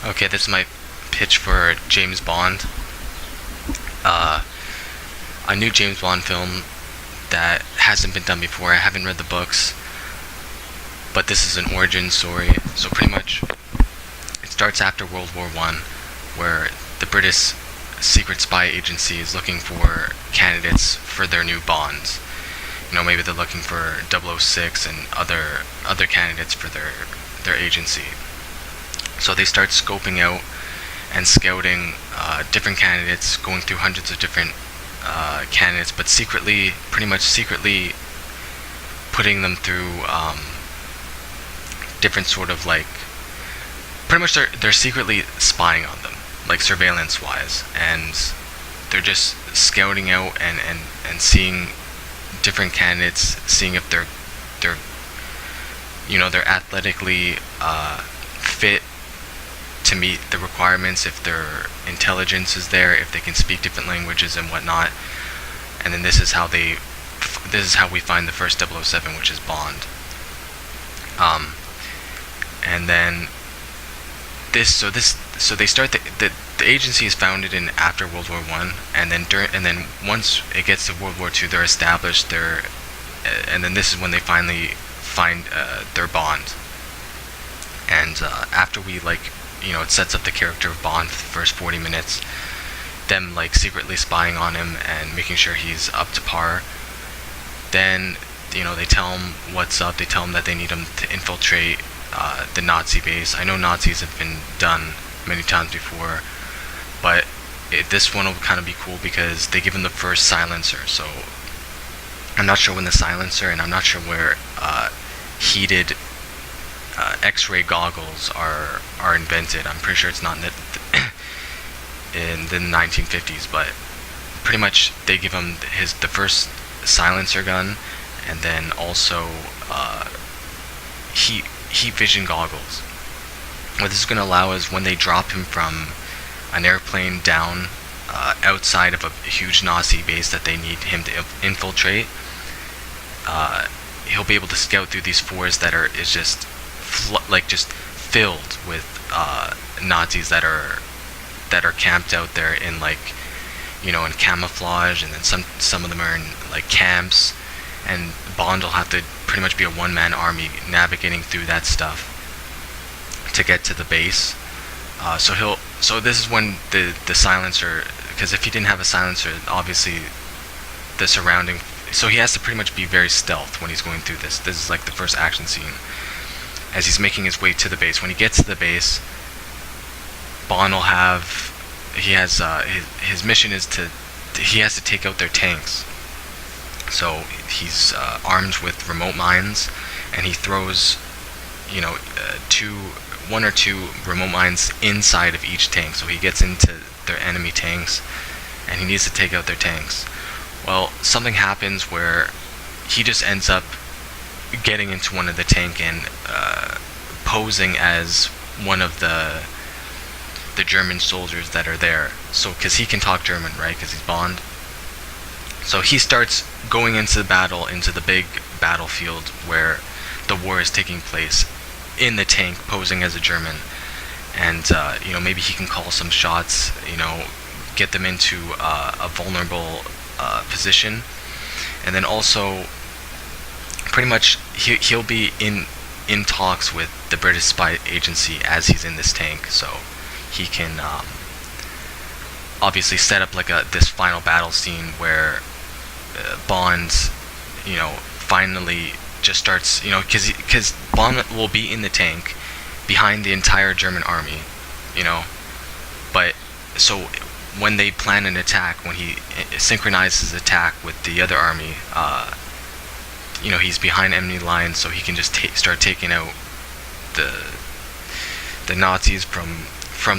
Okay, this is my pitch for James Bond. Uh, a new James Bond film that hasn't been done before. I haven't read the books, but this is an origin story. So pretty much, it starts after World War One, where the British secret spy agency is looking for candidates for their new Bonds. Maybe they're looking for 006 and other candidates for their agency. So they start scoping out and scouting different candidates, going through hundreds of different candidates, but pretty much secretly putting them through different sort of pretty much they're secretly spying on them, like surveillance wise, and they're just scouting out and seeing different candidates, seeing if they're athletically fit to meet the requirements, if their intelligence is there, if they can speak different languages and whatnot. And then this is how we find the first 007, which is Bond. And then so they start the agency is founded in after World War One, and then once it gets to World War Two, they're established. And then this is when they finally find their Bond. And after it sets up the character of Bond for the first 40 minutes, them secretly spying on him and making sure he's up to par. Then they tell him what's up. They tell him that they need him to infiltrate the Nazi base. I know Nazis have been done many times before, but this one will kind of be cool because they give him the first silencer. So I'm not sure when the silencer, and I'm not sure where heated X-ray goggles are invented. I'm pretty sure it's not in the 1950s, but pretty much they give him the first silencer gun, and then also heat vision goggles. What this is going to allow is when they drop him from an airplane down outside of a huge Nazi base that they need him to infiltrate, he'll be able to scout through these forests that is just filled with Nazis that are camped out there in in camouflage, and then some of them are in camps, and Bond will have to pretty much be a one-man army navigating through that stuff to get to the base. So this is when the silencer, because if he didn't have a silencer, obviously the surrounding, so he has to pretty much be very stealth when he's going through this. This is the first action scene as he's making his way to the base. When he gets to the base, Bond will have, his mission is he has to take out their tanks. So he's armed with remote mines, and he throws one or two remote mines inside of each tank. So he gets into their enemy tanks, and he needs to take out their tanks. Well, something happens where he just ends up getting into one of the tank and posing as one of the German soldiers that are there. So because he can talk German, right? Because he's Bond. So he starts going into the big battlefield where the war is taking place, in the tank, posing as a German. And maybe he can call some shots, get them into a vulnerable position. And then also pretty much he'll be in talks with the British spy agency as he's in this tank, so he can obviously set up this final battle scene where Bond finally just starts, because Bond will be in the tank behind the entire German army, but so when they plan an attack, when he synchronizes attack with the other army, he's behind enemy lines, so he can just start taking out the Nazis from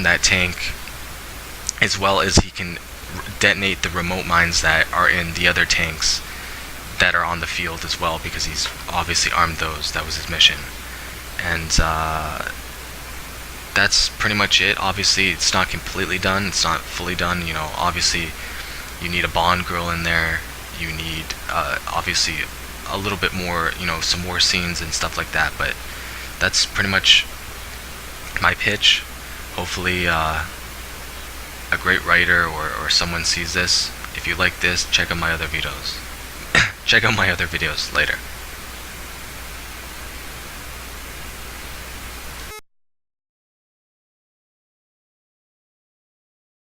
that tank, as well as he can detonate the remote mines that are in the other tanks that are on the field as well, because he's obviously armed those. That was his mission. And that's pretty much it. Obviously, it's not completely done. It's not fully done. Obviously, you need a Bond girl in there. You need, obviously, a little bit more, some more scenes and stuff like that. But that's pretty much my pitch. hopefully a great writer or someone sees this. If you like this, check out my other videos. Check out my other videos later.